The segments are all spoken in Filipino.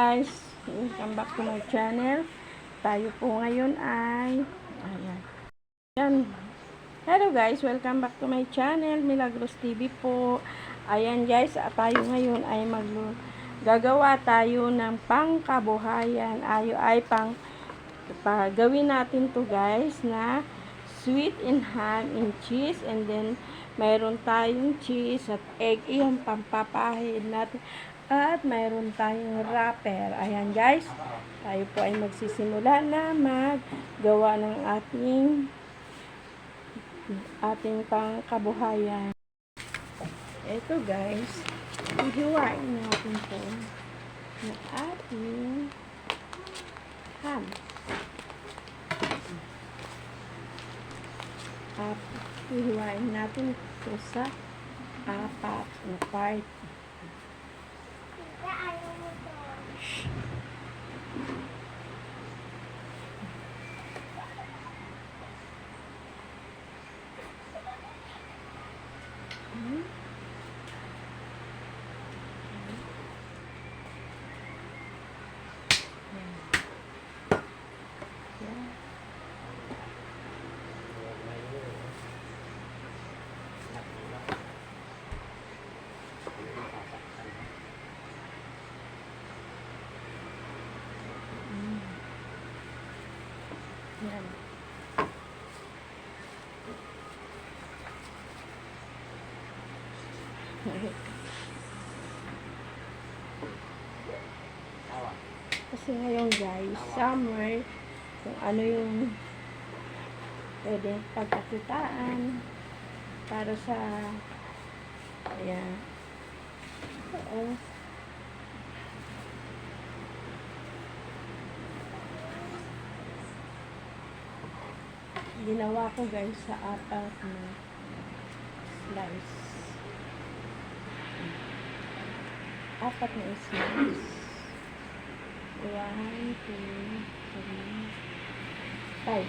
Guys, welcome back to my channel. Tayo po ngayon ay ayan. Hello guys, welcome back to my channel, Milagros TV po. Ayan guys, tayo ngayon ay gagawa tayo ng pangkabuhayan. Gawin natin to guys na sweet and ham and cheese, and then mayroon tayong cheese at egg, yung pampapahid natin. At mayroon tayong wrapper. Ayan guys, tayo po ay magsisimula na maggawa ng ating pangkabuhayan. Ito guys, hihiwain natin po ng ating ham. Hihiwain natin ito sa 4 na part. Yan. Kasi ngayon guys, summer, kung ano yung pwedeng pagkakitaan para sa ayan. Ginawa ko guys sa 4 na slice. 4 na slice. 1, 2, 3, 5.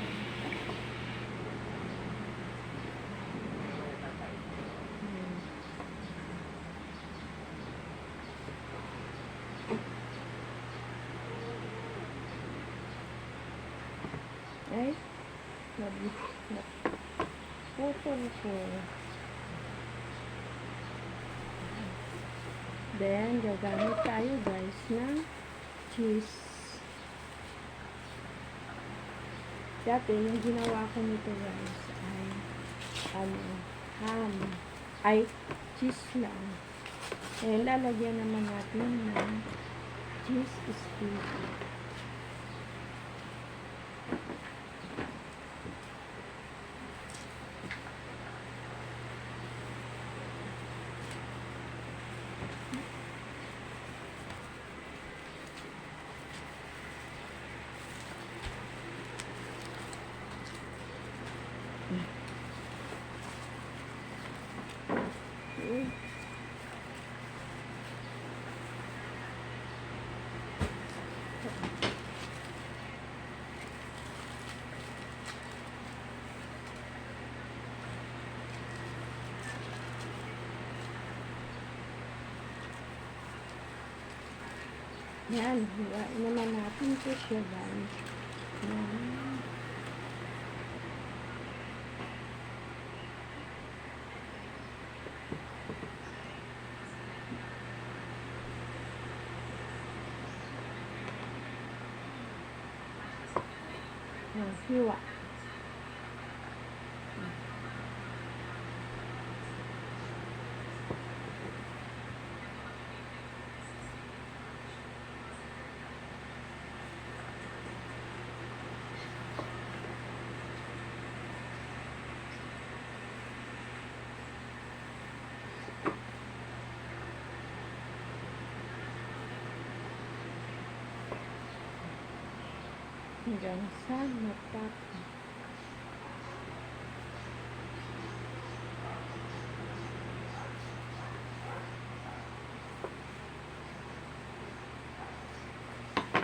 Ay, putol ko. Then, gagamit tayo guys ng cheese. Dati, yung ginawa ko nito guys ay ham. Ay, cheese lang. Ngayon, lalagyan naman natin ng cheese stick. Yan, hiwain naman natin ito siya guys. Yan. Yan, hiwa. Hanggang sa matapos.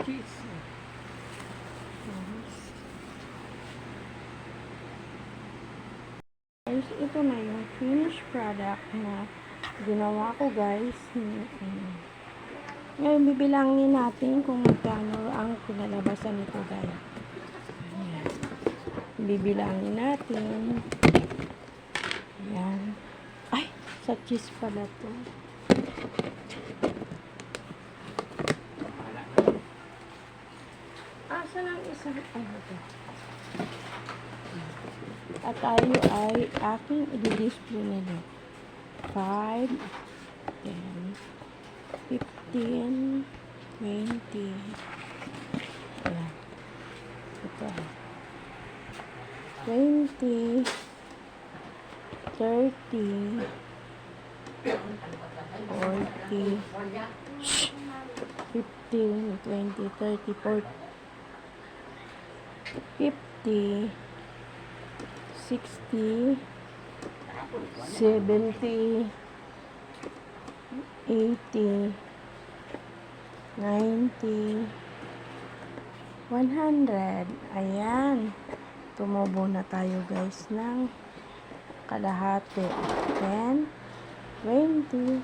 Cheese. Guys, ito na yung finished product na ginawa ko guys. Ngayon, bibilangin natin kung magkano ang pinalabasan nito, guys. Ayan. Bibilangin natin. Ayan. Ay, sa cheese pala to. Asa lang isang ano to? At tayo ay aking i-display nila. 5, 10, 15, 20. Ayan. Ito. 20, 30, 40, 15, 20, 30, 40, 50, 60, 70, 80, 90, 100. Ayan. Tumubo na tayo guys ng kalahati. 10, 20.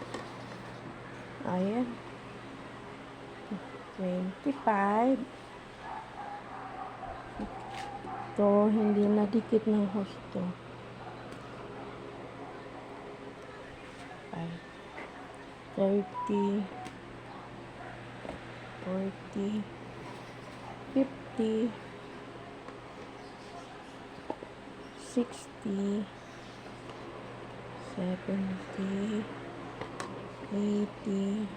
Ayan. 25. Ito, hindi nadikit ng husto. 30, 40, 50, 60, 70, 80.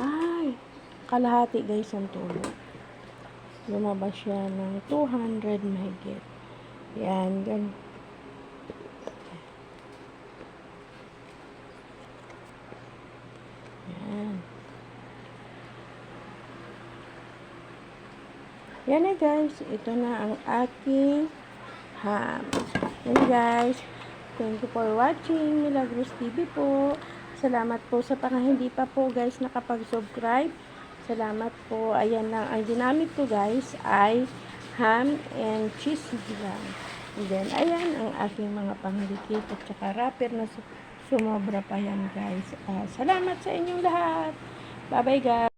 Ay, kalahati guys ang tulo. Lumabas siya ng 200 mahigit. Yan, ganun. Yan. Yan na guys. Ito na ang aking ham. Yan guys. Thank you for watching. Milagros TV po. Salamat po sa hindi pa po guys nakapag-subscribe. Salamat po. Ayan lang. Ang ginamit ko guys ay ham and cheese lang. And then, ayan ang aking mga pangdikit at saka wrapper na sumobra pa yan guys. Salamat sa inyong lahat. Bye bye guys.